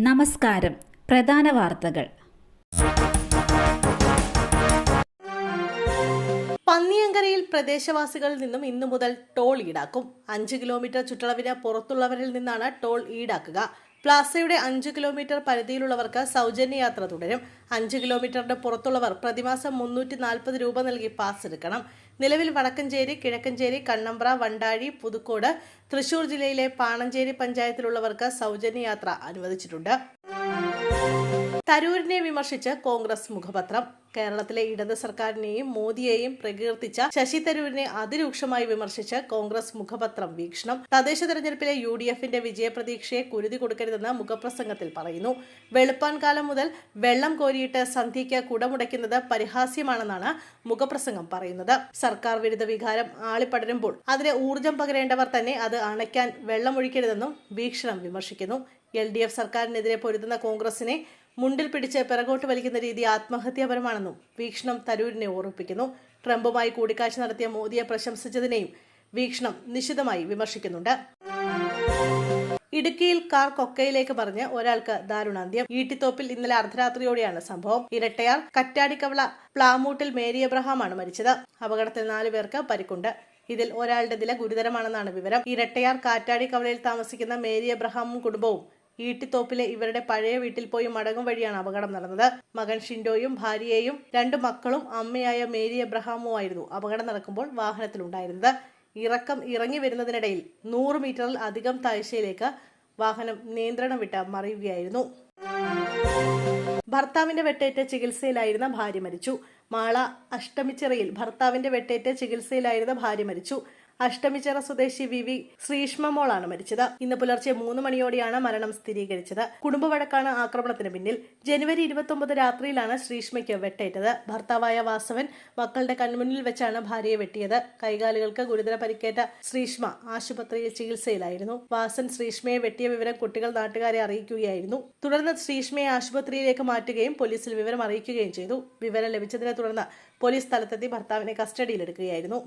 നമസ്കാരം. പ്രധാന വാർത്തകൾ. പന്നിയങ്കരയിൽ പ്രദേശവാസികളിൽ നിന്നും ഇന്നു മുതൽ ടോൾ ഈടാക്കും. 5 കിലോമീറ്റർ ചുറ്റളവിന് പുറത്തുള്ളവരിൽ നിന്നാണ് ടോൾ ഈടാക്കുക. പ്ലാസയുടെ 5 കിലോമീറ്റർ പരിധിയിലുള്ളവർക്ക് സൗജന്യ യാത്ര തുടരും. 5 കിലോമീറ്ററിന് പുറത്തുള്ളവർ പ്രതിമാസം 340 രൂപ നൽകി പാസ് എടുക്കണം. നിലവിൽ വടക്കഞ്ചേരി, കിഴക്കഞ്ചേരി, കണ്ണമ്പ്ര, വണ്ടാഴി, പുതുക്കോട്, തൃശൂർ ജില്ലയിലെ പാണഞ്ചേരി പഞ്ചായത്തിലുള്ളവർക്ക് സൗജന്യ യാത്ര അനുവദിച്ചിട്ടുണ്ട്. തരൂരിനെ വിമർശിച്ച് കോൺഗ്രസ് മുഖപത്രം. കേരളത്തിലെ ഇടത് സർക്കാരിനെയും മോദിയെയും പ്രകീർത്തിച്ച ശശി തരൂരിനെ അതിരൂക്ഷമായി വിമർശിച്ച് കോൺഗ്രസ് മുഖപത്രം വീക്ഷണം. തദ്ദേശ തെരഞ്ഞെടുപ്പിലെ UDFന്റെ വിജയപ്രതീക്ഷയെ കുരുതി കൊടുക്കരുതെന്ന് മുഖപ്രസംഗത്തിൽ പറയുന്നു. വെളുപ്പാൻ കാലം മുതൽ വെള്ളം കോരിയിട്ട് സന്ധ്യയ്ക്ക് കുടമുടയ്ക്കുന്നത് പരിഹാസ്യമാണെന്നാണ് മുഖപ്രസംഗം പറയുന്നത്. സർക്കാർ വിരുദ്ധ വികാരം ആളിപ്പടരുമ്പോൾ അതിന് ഊർജം പകരേണ്ടവർ തന്നെ അത് അണയ്ക്കാൻ വെള്ളമൊഴിക്കരുതെന്നും വീക്ഷണം വിമർശിക്കുന്നു. LDF സർക്കാരിനെതിരെ പൊരുതുന്ന കോൺഗ്രസിനെ മുണ്ടിൽ പിടിച്ച് പിറകോട്ട് വലിക്കുന്ന രീതി ആത്മഹത്യാപരമാണെന്നും വീക്ഷണം തരൂരിനെ ഓർമ്മിപ്പിക്കുന്നു. ട്രംപുമായി കൂടിക്കാഴ്ച നടത്തിയ മോദിയെ പ്രശംസിച്ചതിനെയും വീക്ഷണം നിശിതമായി വിമർശിക്കുന്നുണ്ട്. ഇടുക്കിയിൽ കാർ കൊക്കയിലേക്ക് പറഞ്ഞ് ഒരാൾക്ക് ദാരുണാന്ത്യം. ഈട്ടിത്തോപ്പിൽ ഇന്നലെ അർദ്ധരാത്രിയോടെയാണ് സംഭവം. ഇരട്ടയാർ കറ്റാടിക്കവള പ്ലാമൂട്ടിൽ മേരി എബ്രഹാമാണ് മരിച്ചത്. അപകടത്തിൽ 4 പേർക്ക് പരിക്കുണ്ട്. ഇതിൽ ഒരാളുടെ നില ഗുരുതരമാണെന്നാണ് വിവരം. ഇരട്ടയാർ കാറ്റാടിക്കവളയിൽ താമസിക്കുന്ന മേരി എബ്രഹാമും കുടുംബവും ഈട്ടിത്തോപ്പിലെ ഇവരുടെ പഴയ വീട്ടിൽ പോയി മടങ്ങും വഴിയാണ് അപകടം നടന്നത്. മകൻ ഷിൻഡോയും ഭാര്യയെയും 2 മക്കളും അമ്മയായ മേരി എബ്രഹാമുമായിരുന്നു അപകടം നടക്കുമ്പോൾ വാഹനത്തിലുണ്ടായിരുന്നത്. ഇറങ്ങി വരുന്നതിനിടയിൽ 100 മീറ്ററിൽ അധികം താഴ്ചയിലേക്ക് വാഹനം നിയന്ത്രണം വിട്ട് മറിയുകയായിരുന്നു. ഭർത്താവിന്റെ വെട്ടേറ്റ് ചികിത്സയിലായിരുന്ന ഭാര്യ മരിച്ചു. മാള അഷ്ടമിച്ചിറയിൽ ഭർത്താവിന്റെ വെട്ടേറ്റ് ചികിത്സയിലായിരുന്ന ഭാര്യ മരിച്ചു. അഷ്ടമിച്ചിറ സ്വദേശി വിവി ശ്രീഷ്മമോളാണ് മരിച്ചത്. ഇന്ന് പുലർച്ചെ 3 മണിയോടെയാണ് മരണം സ്ഥിരീകരിച്ചത്. കുടുംബ വഴക്കാണ് ആക്രമണത്തിന് പിന്നിൽ. ജനുവരി 29 രാത്രിയിലാണ് ശ്രീഷ്മയ്ക്ക് വെട്ടേറ്റത്. ഭർത്താവായ വാസവൻ മക്കളുടെ കൺമുന്നിൽ വെച്ചാണ് ഭാര്യയെ വെട്ടിയത്. കൈകാലുകൾക്ക് ഗുരുതര പരിക്കേറ്റ ശ്രീഷ്മ ആശുപത്രിയിൽ ചികിത്സയിലായിരുന്നു. വാസൻ ശ്രീഷ്മയെ വെട്ടിയ വിവരം കുട്ടികൾ നാട്ടുകാരെ അറിയിക്കുകയായിരുന്നു. തുടർന്ന് ശ്രീഷ്മയെ ആശുപത്രിയിലേക്ക് മാറ്റുകയും പോലീസിൽ വിവരം അറിയിക്കുകയും ചെയ്തു. വിവരം ലഭിച്ചതിനെ തുടർന്ന് പോലീസ് സ്ഥലത്തെത്തി ഭർത്താവിനെ കസ്റ്റഡിയിലെടുക്കുകയായിരുന്നു.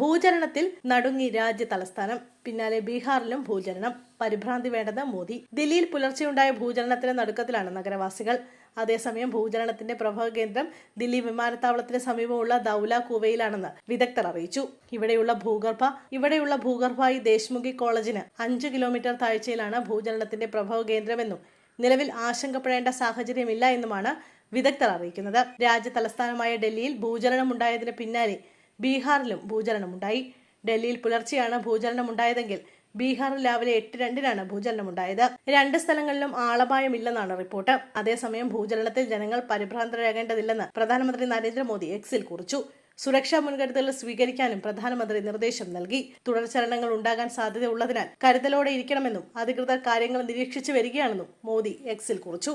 ഭൂചലനത്തിൽ നടുങ്ങി രാജ്യ തലസ്ഥാനം. പിന്നാലെ ബീഹാറിലും ഭൂചലനം. പരിഭ്രാന്തി വേണ്ടെന്ന് മോദി. ദില്ലിയിൽ പുലർച്ചെയുണ്ടായ ഭൂചലനത്തിന് നടുക്കത്തിലാണ് നഗരവാസികൾ. അതേസമയം ഭൂചലനത്തിന്റെ പ്രഭവ കേന്ദ്രം ദില്ലി വിമാനത്താവളത്തിന് സമീപമുള്ള ദൌല കുവയിലാണെന്ന് വിദഗ്ധർ അറിയിച്ചു. ഇവിടെയുള്ള ഭൂഗർഭായി ദേശ്മുഖി കോളേജിന് 5 കിലോമീറ്റർ താഴ്ചയിലാണ് ഭൂചലനത്തിന്റെ പ്രഭവ കേന്ദ്രമെന്നും നിലവിൽ ആശങ്കപ്പെടേണ്ട സാഹചര്യമില്ല എന്നുമാണ് വിദഗ്ധർ അറിയിക്കുന്നത്. രാജ്യ തലസ്ഥാനമായ ഡൽഹിയിൽ ഭൂചലനമുണ്ടായതിന് പിന്നാലെ ബീഹാറിലും ഭൂചലനമുണ്ടായി. ഡൽഹിയിൽ പുലർച്ചെയാണ് ഭൂചലനമുണ്ടായതെങ്കിൽ ബീഹാറിൽ രാവിലെ 8:02 ഭൂചലനമുണ്ടായത്. 2 സ്ഥലങ്ങളിലും ആളപായമില്ലെന്നാണ് റിപ്പോർട്ട്. അതേസമയം ഭൂചലനത്തിൽ ജനങ്ങൾ പരിഭ്രാന്തരാകേണ്ടതില്ലെന്ന് പ്രധാനമന്ത്രി നരേന്ദ്രമോദി എക്സിൽ കുറിച്ചു. സുരക്ഷാ മുൻകരുതലുകൾ സ്വീകരിക്കാനും പ്രധാനമന്ത്രി നിർദ്ദേശം നൽകി. തുടർചലനങ്ങൾ ഉണ്ടാകാൻ സാധ്യതയുള്ളതിനാൽ കരുതലോടെ ഇരിക്കണമെന്നും അധികൃതർ കാര്യങ്ങൾ നിരീക്ഷിച്ചു വരികയാണെന്നും മോദി എക്സിൽ കുറിച്ചു.